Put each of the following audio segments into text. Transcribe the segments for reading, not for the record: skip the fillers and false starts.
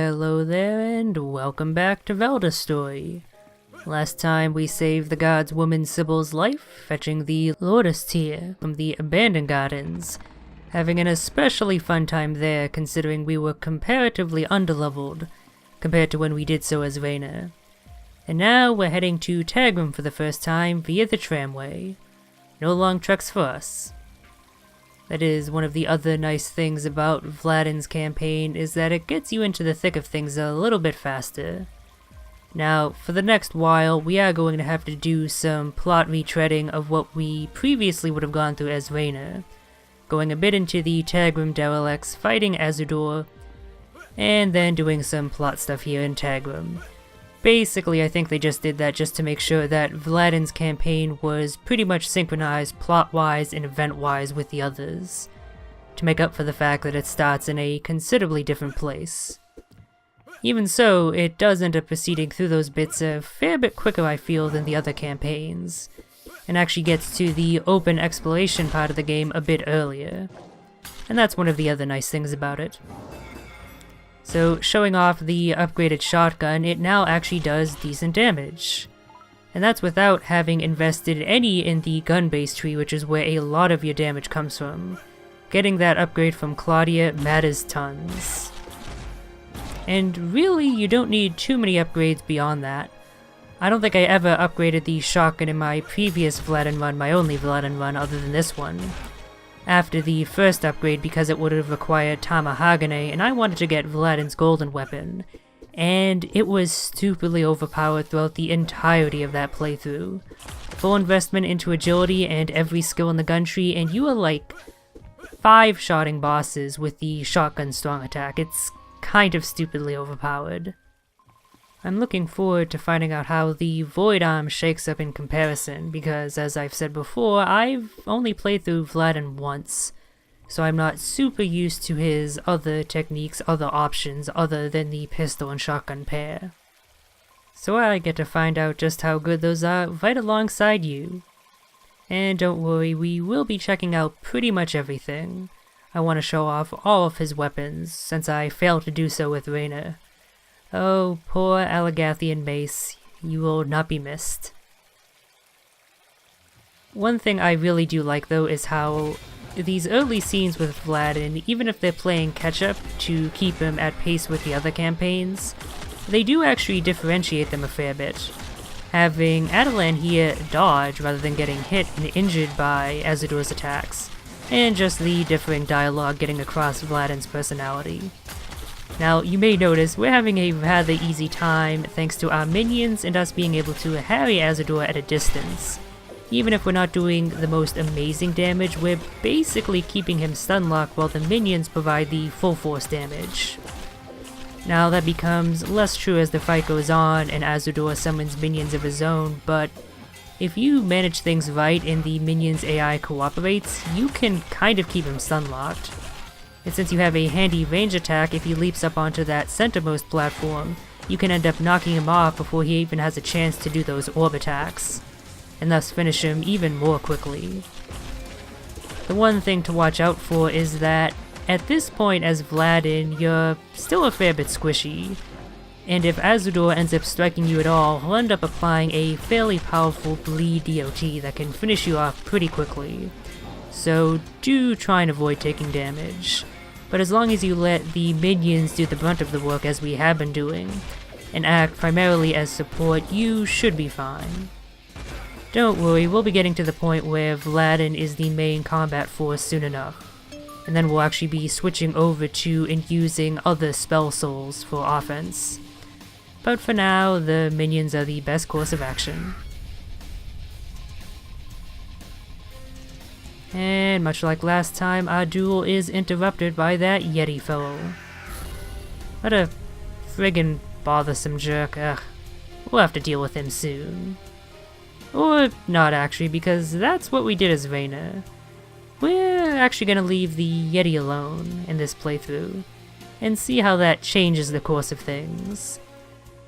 Hello there, and welcome back to Valdis Story. Last time we saved the god's woman Sibyl's life, fetching the Lotus Tear from the abandoned gardens, having an especially fun time there considering we were comparatively underleveled compared to when we did so as Reyna. And now we're heading to Tagrum for the first time via the tramway. No long treks for us. That is one of the other nice things about Vladyn's campaign, is that it gets you into the thick of things a little bit faster. Now, for the next while, we are going to have to do some plot retreading of what we previously would have gone through as Reyna, going a bit into the Tagrum derelicts, fighting Azador, and then doing some plot stuff here in Tagrum. Basically, I think they just did that just to make sure that Vladyn's campaign was pretty much synchronized plot-wise and event-wise with the others, to make up for the fact that it starts in a considerably different place. Even so, it does end up proceeding through those bits a fair bit quicker, I feel, than the other campaigns, and actually gets to the open exploration part of the game a bit earlier, and that's one of the other nice things about it. So, showing off the upgraded shotgun, it now actually does decent damage. And that's without having invested any in the gun-based tree, which is where a lot of your damage comes from. Getting that upgrade from Claudia matters tons. And really, you don't need too many upgrades beyond that. I don't think I ever upgraded the shotgun in my previous Vladyn run, my only Vladyn run other than this one, after the first upgrade, because it would have required Tamahagane, and I wanted to get Vladyn's golden weapon, and it was stupidly overpowered throughout the entirety of that playthrough. Full investment into agility and every skill in the gun tree, and you are like 5-shotting bosses with the shotgun strong attack. It's kind of stupidly overpowered. I'm looking forward to finding out how the Void Arm shakes up in comparison, because as I've said before, I've only played through Vladyn once, so I'm not super used to his other techniques, other options, other than the pistol and shotgun pair. So I get to find out just how good those are right alongside you. And don't worry, we will be checking out pretty much everything. I want to show off all of his weapons, since I failed to do so with Reyna. Oh, poor Allegathian mace, you will not be missed. One thing I really do like though is how these early scenes with Vladyn, even if they're playing catch-up to keep him at pace with the other campaigns, they do actually differentiate them a fair bit. Having Adelan here dodge rather than getting hit and injured by Azador's attacks, and just the differing dialogue getting across Vladyn's personality. Now, you may notice we're having a rather easy time thanks to our minions and us being able to harry Azador at a distance. Even if we're not doing the most amazing damage, we're basically keeping him stun locked while the minions provide the full force damage. Now that becomes less true as the fight goes on and Azador summons minions of his own, but if you manage things right and the minions' AI cooperates, you can kind of keep him stun locked. And since you have a handy range attack, if he leaps up onto that centermost platform, you can end up knocking him off before he even has a chance to do those orb attacks, and thus finish him even more quickly. The one thing to watch out for is that, at this point as Vladyn, you're still a fair bit squishy, and if Azador ends up striking you at all, he'll end up applying a fairly powerful bleed DOT that can finish you off pretty quickly. So do try and avoid taking damage. But as long as you let the minions do the brunt of the work as we have been doing, and act primarily as support, you should be fine. Don't worry, we'll be getting to the point where Vladyn is the main combat force soon enough, and then we'll actually be switching over to and using other spell souls for offense. But for now, the minions are the best course of action. And much like last time, our duel is interrupted by that Yeti fellow. What a friggin' bothersome jerk. Ugh. We'll have to deal with him soon. Or not actually, because that's what we did as Reyna. We're actually gonna leave the Yeti alone in this playthrough, and see how that changes the course of things.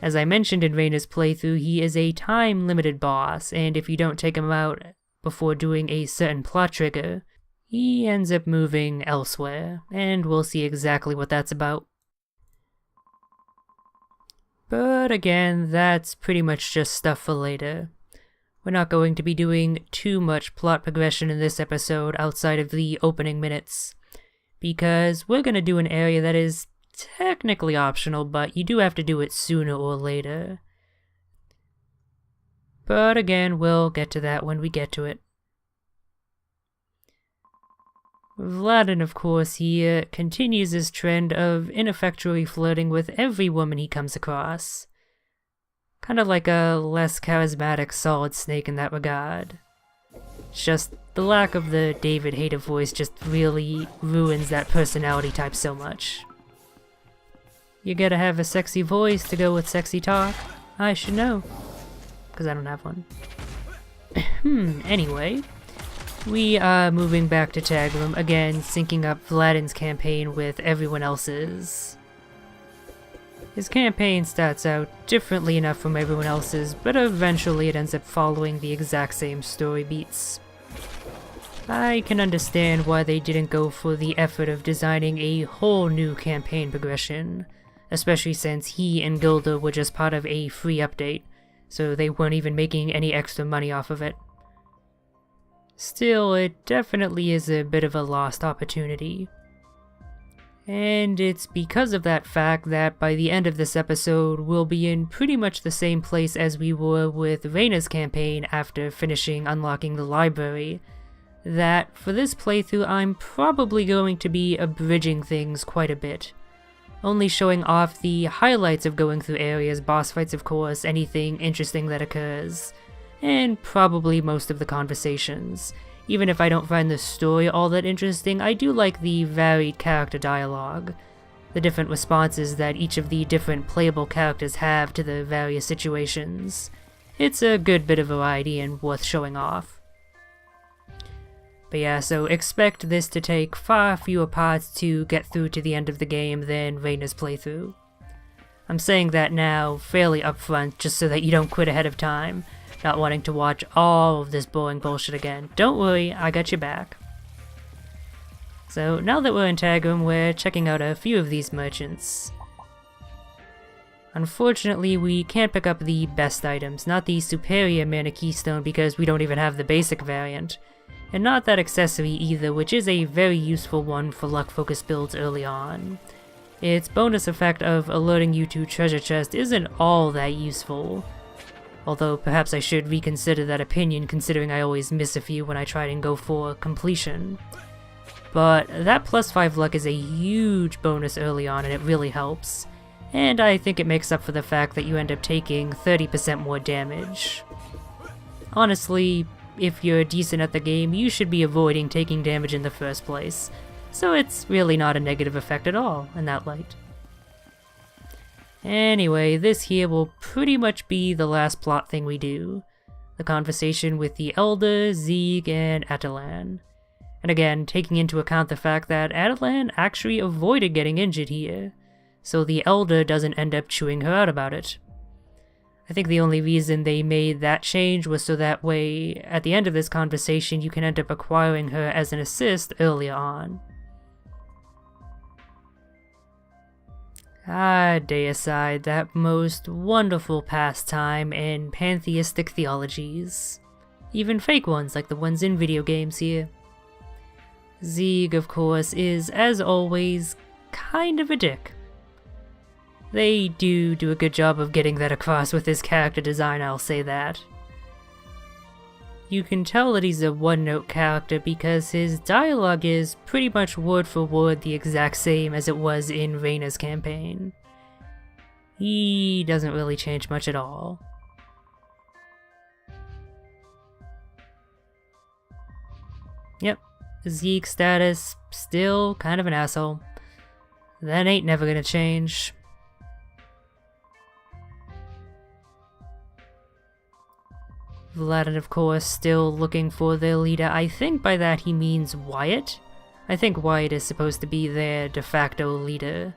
As I mentioned in Reyna's playthrough, he is a time-limited boss, and if you don't take him out before doing a certain plot trigger, he ends up moving elsewhere, and we'll see exactly what that's about. But again, that's pretty much just stuff for later. We're not going to be doing too much plot progression in this episode outside of the opening minutes, because we're going to do an area that is technically optional, but you do have to do it sooner or later. But again, we'll get to that when we get to it. Vladyn, of course, here continues his trend of ineffectually flirting with every woman he comes across. Kind of like a less charismatic Solid Snake in that regard. It's just the lack of the David Hayter voice just really ruins that personality type so much. You gotta have a sexy voice to go with sexy talk. I should know, because I don't have one. Anyway, we are moving back to Tagrum, again syncing up Vladyn's campaign with everyone else's. His campaign starts out differently enough from everyone else's, but eventually it ends up following the exact same story beats. I can understand why they didn't go for the effort of designing a whole new campaign progression, especially since he and Gilda were just part of a free update, so they weren't even making any extra money off of it. Still, it definitely is a bit of a lost opportunity. And it's because of that fact that by the end of this episode, we'll be in pretty much the same place as we were with Reyna's campaign after finishing unlocking the library, that for this playthrough I'm probably going to be abridging things quite a bit. Only showing off the highlights of going through areas, boss fights of course, anything interesting that occurs, and probably most of the conversations. Even if I don't find the story all that interesting, I do like the varied character dialogue, the different responses that each of the different playable characters have to the various situations. It's a good bit of variety and worth showing off. But yeah, so expect this to take far fewer parts to get through to the end of the game than Reyna's playthrough. I'm saying that now fairly upfront just so that you don't quit ahead of time, not wanting to watch all of this boring bullshit again. Don't worry, I got your back. So now that we're in Tagrum, we're checking out a few of these merchants. Unfortunately, we can't pick up the best items, not the superior mana keystone because we don't even have the basic variant, and not that accessory either, which is a very useful one for luck focus builds early on. Its bonus effect of alerting you to treasure chest isn't all that useful, although perhaps I should reconsider that opinion considering I always miss a few when I try and go for completion. But that plus 5 luck is a huge bonus early on and it really helps, and I think it makes up for the fact that you end up taking 30% more damage. Honestly, if you're decent at the game, you should be avoiding taking damage in the first place, so it's really not a negative effect at all in that light. Anyway, this here will pretty much be the last plot thing we do. The conversation with the Elder, Zeeg, and Atalan. And again, taking into account the fact that Atalan actually avoided getting injured here, so the Elder doesn't end up chewing her out about it. I think the only reason they made that change was so that way, at the end of this conversation, you can end up acquiring her as an assist earlier on. Ah, deicide, that most wonderful pastime in pantheistic theologies. Even fake ones like the ones in video games here. Zeeg, of course, is, as always, kind of a dick. They do a good job of getting that across with his character design, I'll say that. You can tell that he's a one-note character because his dialogue is pretty much word for word the exact same as it was in Reyna's campaign. He doesn't really change much at all. Yep, Zeke's status, still kind of an asshole. That ain't never gonna change. Vladyn, of course, still looking for their leader. I think by that he means Wyatt. I think Wyatt is supposed to be their de facto leader.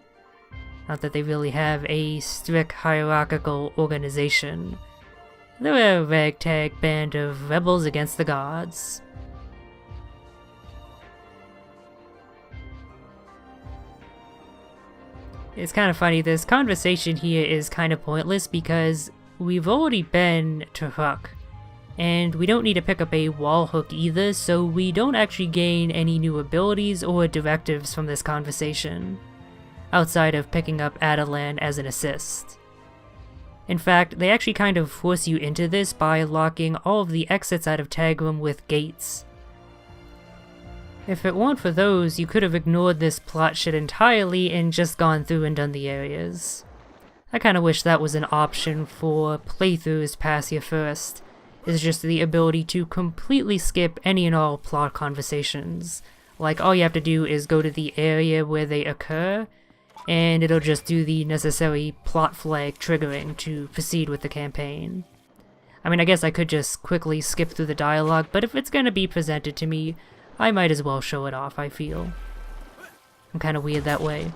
Not that they really have a strict hierarchical organization. They're a ragtag band of rebels against the gods. It's kind of funny, this conversation here is kind of pointless because we've already been to Hook, and we don't need to pick up a wall hook either, so we don't actually gain any new abilities or directives from this conversation, outside of picking up Adelan as an assist. In fact, they actually kind of force you into this by locking all of the exits out of Tagrum with gates. If it weren't for those, you could have ignored this plot shit entirely and just gone through and done the areas. I kinda wish that was an option for playthroughs past here first, is just the ability to completely skip any and all plot conversations. Like, all you have to do is go to the area where they occur, and it'll just do the necessary plot flag triggering to proceed with the campaign. I mean, I guess I could just quickly skip through the dialogue, but if it's gonna be presented to me, I might as well show it off, I feel. I'm kinda weird that way.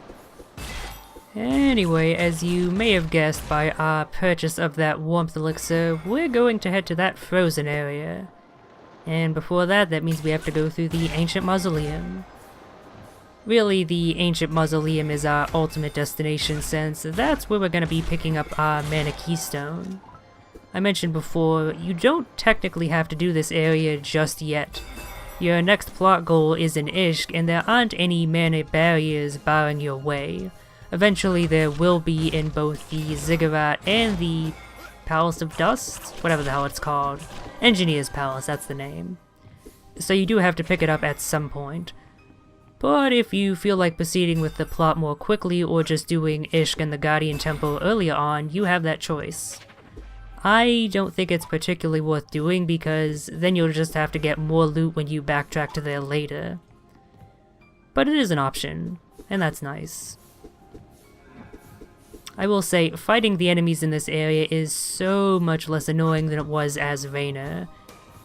Anyway, as you may have guessed by our purchase of that warmth elixir, we're going to head to that frozen area. And before that, that means we have to go through the Ancient Mausoleum. Really, the Ancient Mausoleum is our ultimate destination since that's where we're going to be picking up our Mana Keystone. I mentioned before, you don't technically have to do this area just yet. Your next plot goal is in Ishq, and there aren't any mana barriers barring your way. Eventually there will be in both the Ziggurat and the Palace of Dust? Whatever the hell it's called. Engineer's Palace, that's the name. So you do have to pick it up at some point. But if you feel like proceeding with the plot more quickly or just doing Ishq and the Guardian Temple earlier on, you have that choice. I don't think it's particularly worth doing because then you'll just have to get more loot when you backtrack to there later. But it is an option, and that's nice. I will say, fighting the enemies in this area is so much less annoying than it was as Reyna.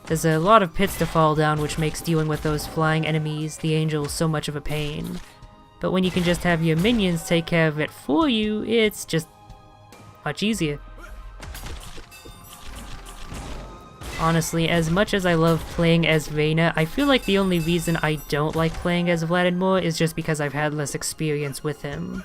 There's a lot of pits to fall down, which makes dealing with those flying enemies, the angels, so much of a pain. But when you can just have your minions take care of it for you, it's just much easier. Honestly, as much as I love playing as Reyna, I feel like the only reason I don't like playing as Vladyn more is just because I've had less experience with him.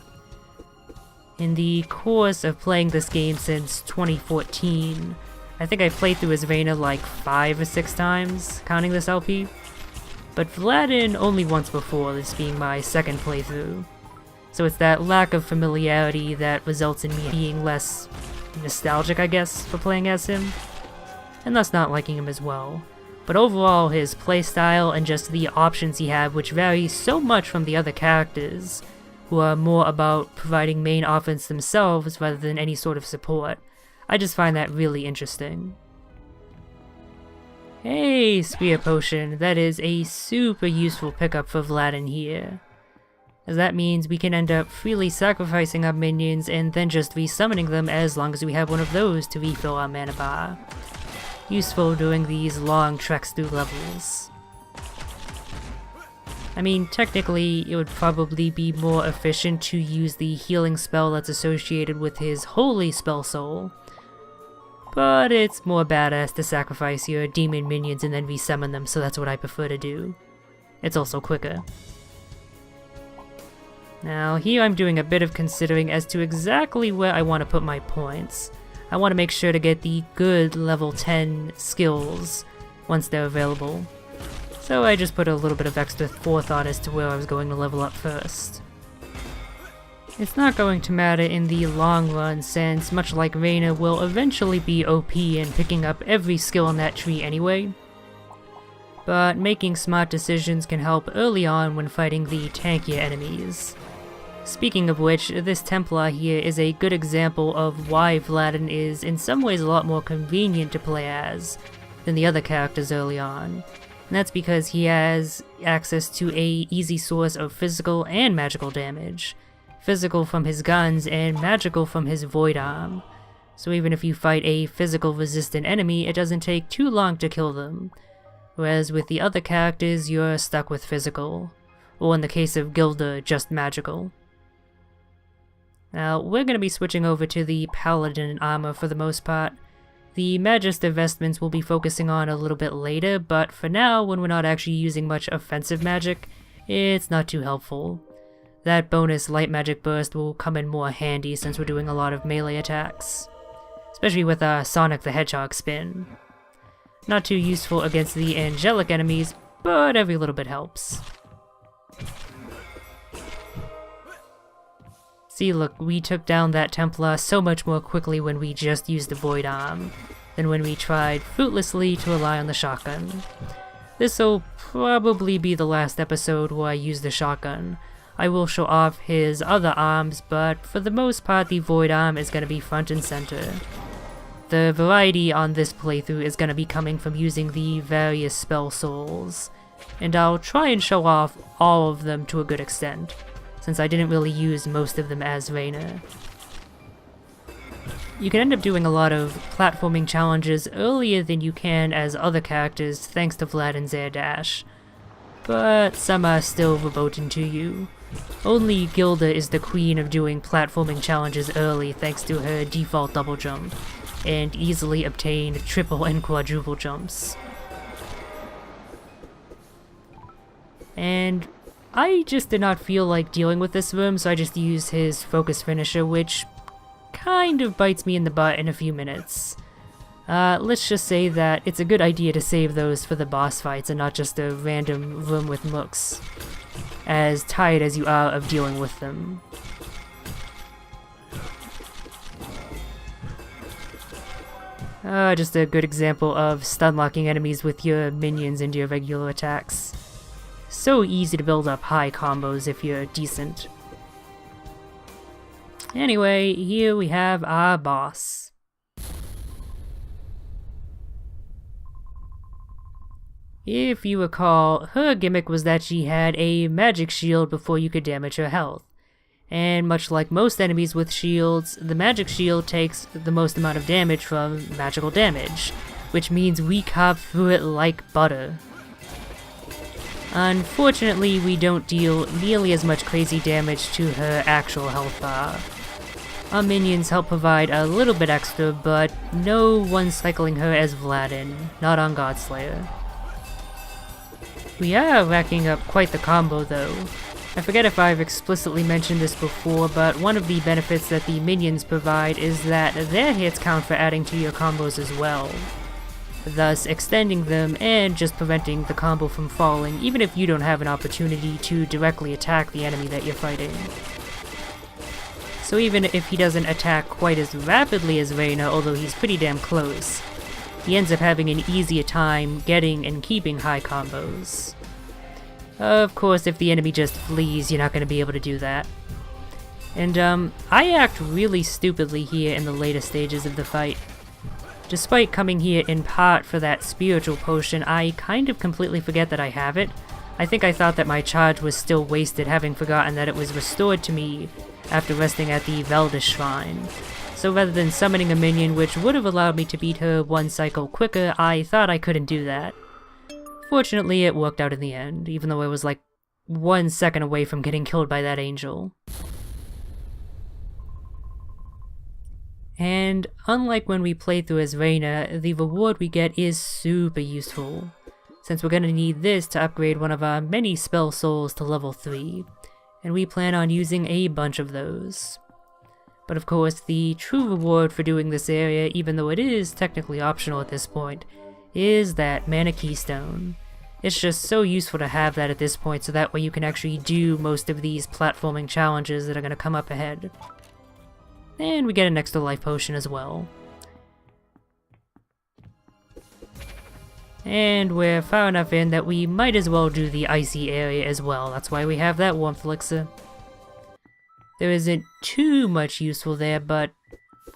In the course of playing this game since 2014, I think I played through as Reyna like 5 or 6 times, counting this LP. But Vladyn only once before, this being my second playthrough. So it's that lack of familiarity that results in me being less nostalgic, I guess, for playing as him, and thus not liking him as well. But overall, his playstyle and just the options he had, which vary so much from the other characters, who are more about providing main offense themselves rather than any sort of support. I just find that really interesting. Hey, Spear Potion, that is a super useful pickup for Vladyn here, as that means we can end up freely sacrificing our minions and then just resummoning them as long as we have one of those to refill our mana bar. Useful during these long treks through levels. I mean, technically, it would probably be more efficient to use the healing spell that's associated with his Holy Spell Soul, but it's more badass to sacrifice your demon minions and then resummon them, so that's what I prefer to do. It's also quicker. Now, here I'm doing a bit of considering as to exactly where I want to put my points. I want to make sure to get the good level 10 skills once they're available. So I just put a little bit of extra forethought as to where I was going to level up first. It's not going to matter in the long run since, much like Reyna, will eventually be OP in picking up every skill in that tree anyway. But making smart decisions can help early on when fighting the tankier enemies. Speaking of which, this Templar here is a good example of why Vladyn is in some ways a lot more convenient to play as than the other characters early on. And that's because he has access to a easy source of physical and magical damage. Physical from his guns and magical from his Void Arm. So even if you fight a physical resistant enemy, it doesn't take too long to kill them. Whereas with the other characters, you're stuck with physical. Or in the case of Gilda, just magical. Now, we're going to be switching over to the Paladin armor for the most part. The Magister vestments we'll be focusing on a little bit later, but for now, when we're not actually using much offensive magic, it's not too helpful. that bonus light magic burst will come in more handy since we're doing a lot of melee attacks. Especially with Sonic the Hedgehog spin. Not too useful against the angelic enemies, but every little bit helps. See, look, we took down that Templar so much more quickly when we just used the Void Arm than when we tried fruitlessly to rely on the shotgun. This'll probably be the last episode where I use the shotgun. I will show off his other arms, but for the most part the Void Arm is going to be front and center. The variety on this playthrough is going to be coming from using the various spell souls, and I'll try and show off all of them to a good extent, since I didn't really use most of them as Reyna. You can end up doing a lot of platforming challenges earlier than you can as other characters thanks to Vladyn's air dash, but some are still verboten to you. Only Gilda is the queen of doing platforming challenges early thanks to her default double jump, and easily obtain triple and quadruple jumps. And I just did not feel like dealing with this room, so I just used his focus finisher, which kind of bites me in the butt in a few minutes. Let's just say that it's a good idea to save those for the boss fights and not just a random room with mooks, as tired as you are of dealing with them. Just a good example of stun-locking enemies with your minions into your regular attacks. So easy to build up high combos if you're decent. Anyway, here we have our boss. If you recall, her gimmick was that she had a magic shield before you could damage her health. And much like most enemies with shields, the magic shield takes the most amount of damage from magical damage, which means we carve through it like butter. Unfortunately, we don't deal nearly as much crazy damage to her actual health bar. Our minions help provide a little bit extra, but no one cycling her as Vladyn, not on Godslayer. We are racking up quite the combo though. I forget if I've explicitly mentioned this before, but one of the benefits that the minions provide is that their hits count for adding to your combos as well, thus extending them and just preventing the combo from falling even if you don't have an opportunity to directly attack the enemy that you're fighting. So even if he doesn't attack quite as rapidly as Reyna, although he's pretty damn close, he ends up having an easier time getting and keeping high combos. Of course, if the enemy just flees, you're not going to be able to do that. And I act really stupidly here in the later stages of the fight. Despite coming here in part for that spiritual potion, I kind of completely forget that I have it. I think I thought that my charge was still wasted, having forgotten that it was restored to me after resting at the Valdis Shrine. So rather than summoning a minion which would have allowed me to beat her one cycle quicker, I thought I couldn't do that. Fortunately, it worked out in the end, even though I was like 1 second away from getting killed by that angel. And unlike when we played through as Reyna, the reward we get is super useful, since we're gonna need this to upgrade one of our many spell souls to level 3, and we plan on using a bunch of those. But of course, the true reward for doing this area, even though it is technically optional at this point, is that mana keystone. It's just so useful to have that at this point, so that way you can actually do most of these platforming challenges that are gonna come up ahead. And we get an extra life potion as well. And we're far enough in that we might as well do the icy area as well. That's why we have that warmth elixir. There isn't too much useful there, but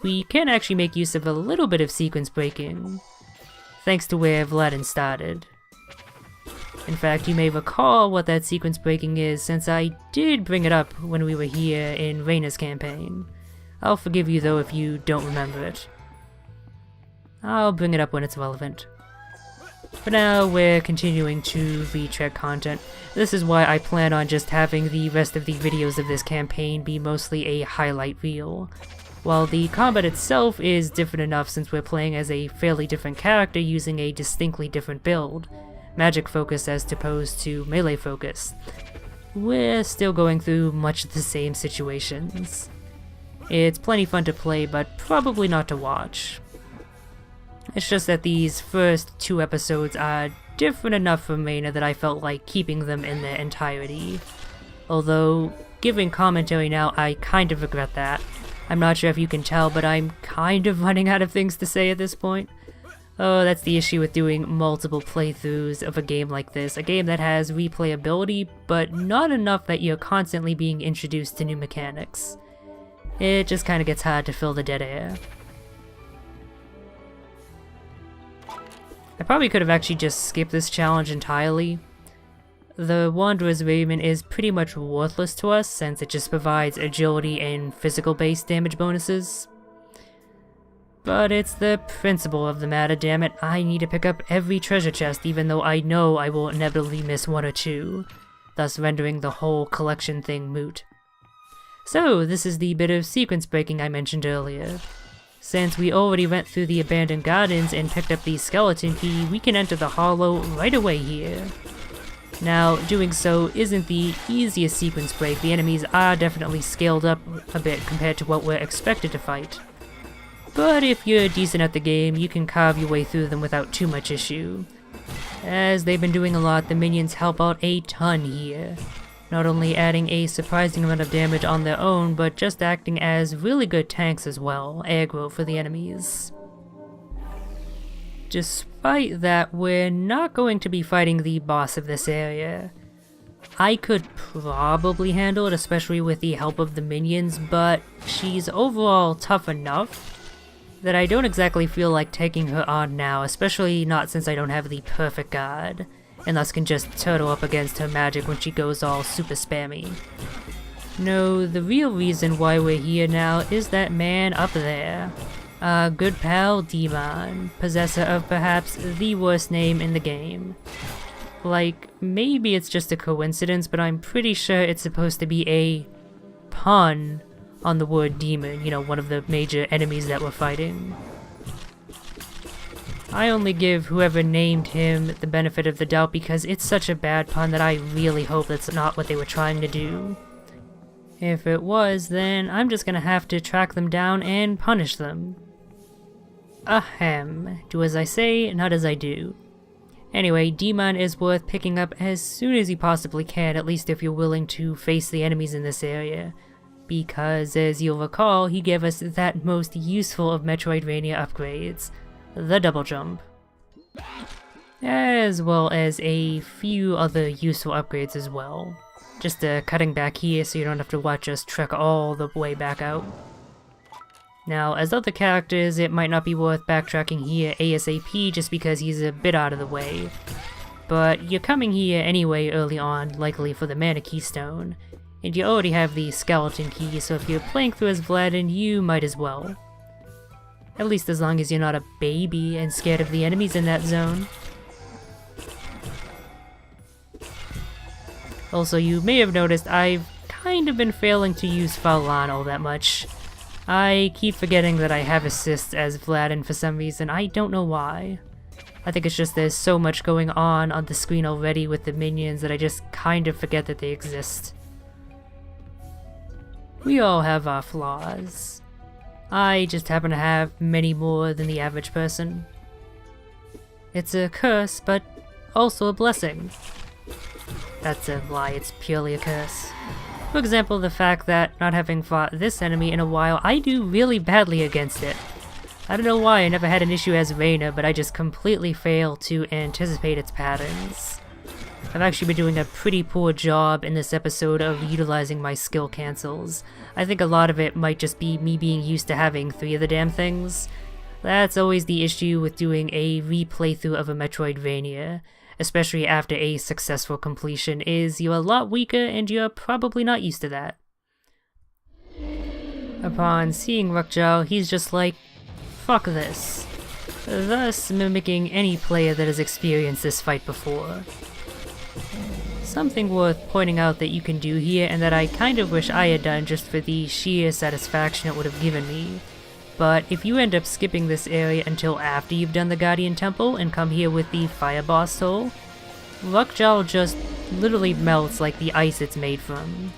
we can actually make use of a little bit of sequence breaking, thanks to where Vladyn started. In fact, you may recall what that sequence breaking is, since I did bring it up when we were here in Reyna's campaign. I'll forgive you though if you don't remember it. I'll bring it up when it's relevant. For now, we're continuing to retread content. This is why I plan on just having the rest of the videos of this campaign be mostly a highlight reel. While the combat itself is different enough since we're playing as a fairly different character using a distinctly different build, magic focus as opposed to melee focus. we're still going through much the same situations. It's plenty fun to play, but probably not to watch. It's just that these first 2 episodes are different enough from Reyna that I felt like keeping them in their entirety. Although, giving commentary now, I kind of regret that. I'm not sure if you can tell, but I'm kind of running out of things to say at this point. Oh, that's the issue with doing multiple playthroughs of a game like this. A game that has replayability, but not enough that you're constantly being introduced to new mechanics. It just kinda gets hard to fill the dead air. I probably could have actually just skipped this challenge entirely. The Wanderer's Raiment is pretty much worthless to us since it just provides agility and physical-based damage bonuses. But it's the principle of the matter, damn it. I need to pick up every treasure chest even though I know I will inevitably miss 1 or 2, thus rendering the whole collection thing moot. So, this is the bit of sequence breaking I mentioned earlier. Since we already went through the abandoned gardens and picked up the skeleton key, we can enter the hollow right away here. Now, doing so isn't the easiest sequence break. The enemies are definitely scaled up a bit compared to what we're expected to fight. But if you're decent at the game, you can carve your way through them without too much issue. As they've been doing a lot, the minions help out a ton here. Not only adding a surprising amount of damage on their own, but just acting as really good tanks as well, aggro for the enemies. Despite that, we're not going to be fighting the boss of this area. I could probably handle it, especially with the help of the minions, but she's overall tough enough that I don't exactly feel like taking her on now, especially not since I don't have the perfect guard, and thus can just turtle up against her magic when she goes all super spammy. No, the real reason why we're here now is that man up there. Our good pal Demon, possessor of perhaps the worst name in the game. Like, maybe it's just a coincidence, but I'm pretty sure it's supposed to be a pun on the word demon, you know, one of the major enemies that we're fighting. I only give whoever named him the benefit of the doubt because it's such a bad pun that I really hope that's not what they were trying to do. If it was, then I'm just gonna have to track them down and punish them. Ahem. Do as I say, not as I do. Anyway, Demon is worth picking up as soon as you possibly can, at least if you're willing to face the enemies in this area. Because, as you'll recall, he gave us that most useful of Metroidvania upgrades, the double jump. As well as a few other useful upgrades as well. Just cutting back here so you don't have to watch us trek all the way back out. Now, as other characters, it might not be worth backtracking here ASAP just because he's a bit out of the way. But you're coming here anyway early on, likely for the Mana Keystone, and you already have the Skeleton Key, so if you're playing through as Vladyn, you might as well. At least as long as you're not a baby and scared of the enemies in that zone. Also, you may have noticed I've kind of been failing to use Valdin all that much. I keep forgetting that I have assists as Vladyn for some reason. I don't know why. I think it's just there's so much going on the screen already with the minions that I just kind of forget that they exist. We all have our flaws. I just happen to have many more than the average person. It's a curse, but also a blessing. That's a lie, it's purely a curse. For example, the fact that not having fought this enemy in a while, I do really badly against it. I don't know why I never had an issue as Reyna, but I just completely fail to anticipate its patterns. I've actually been doing a pretty poor job in this episode of utilizing my skill cancels. I think a lot of it might just be me being used to having 3 of the damn things. That's always the issue with doing a replaythrough of a Metroidvania, especially after a successful completion, is you're a lot weaker and you're probably not used to that. Upon seeing Rukjal, he's just like, fuck this, thus mimicking any player that has experienced this fight before. Something worth pointing out that you can do here, and that I kind of wish I had done just for the sheer satisfaction it would have given me. But if you end up skipping this area until after you've done the Guardian Temple and come here with the Fire Boss Soul, Rukjal just literally melts like the ice it's made from.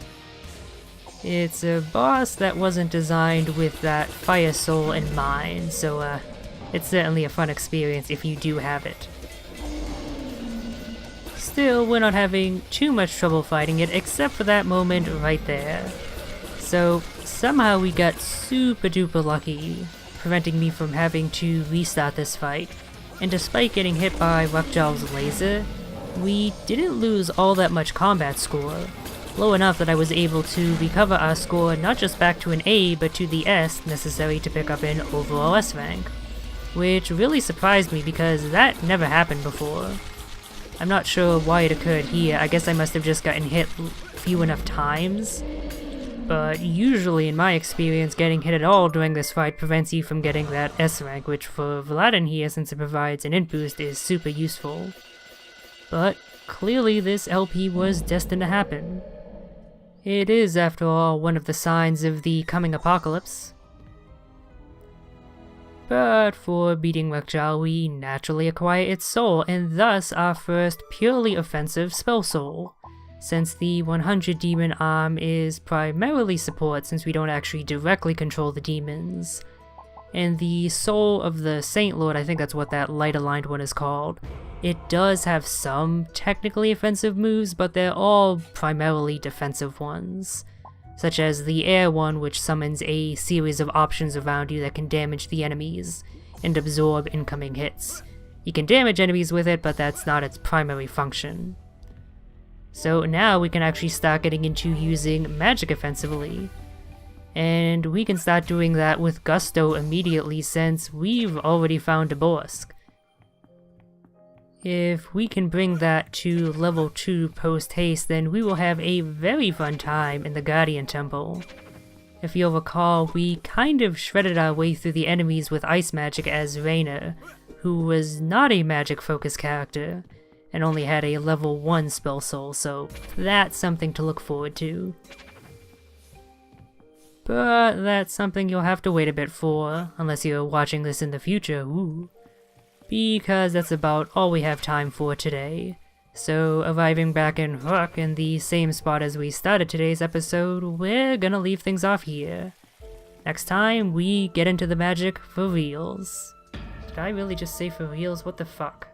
It's a boss that wasn't designed with that fire soul in mind, so it's certainly a fun experience if you do have it. Still, we're not having too much trouble fighting it, except for that moment right there. So, somehow we got super duper lucky, preventing me from having to restart this fight. And despite getting hit by Rukjal's laser, we didn't lose all that much combat score. Low enough that I was able to recover our score not just back to an A, but to the S necessary to pick up an overall S rank. Which really surprised me because that never happened before. I'm not sure why it occurred here. I guess I must have just gotten hit few enough times. But usually in my experience, getting hit at all during this fight prevents you from getting that S rank, which for Vladyn here, since it provides an int boost, is super useful. But clearly this LP was destined to happen. It is, after all, one of the signs of the coming apocalypse. But for beating Rukjal, we naturally acquire its soul, and thus our first purely offensive spell soul, since the 100 demon arm is primarily support since we don't actually directly control the demons. And the soul of the Saint Lord, I think that's what that light aligned one is called, it does have some technically offensive moves, but they're all primarily defensive ones. Such as the air one, which summons a series of options around you that can damage the enemies and absorb incoming hits. You can damage enemies with it, but that's not its primary function. So now we can actually start getting into using magic offensively. And we can start doing that with gusto immediately since we've already found a Borsk. If we can bring that to level 2 post-haste, then we will have a very fun time in the Guardian Temple. If you'll recall, we kind of shredded our way through the enemies with ice magic as Raynor, who was not a magic-focused character, and only had a level 1 spell soul, so that's something to look forward to. But that's something you'll have to wait a bit for, unless you're watching this in the future, ooh. Because that's about all we have time for today. So, arriving back in Rook in the same spot as we started today's episode, we're gonna leave things off here. Next time, we get into the magic for reals. Did I really just say for reals? What the fuck?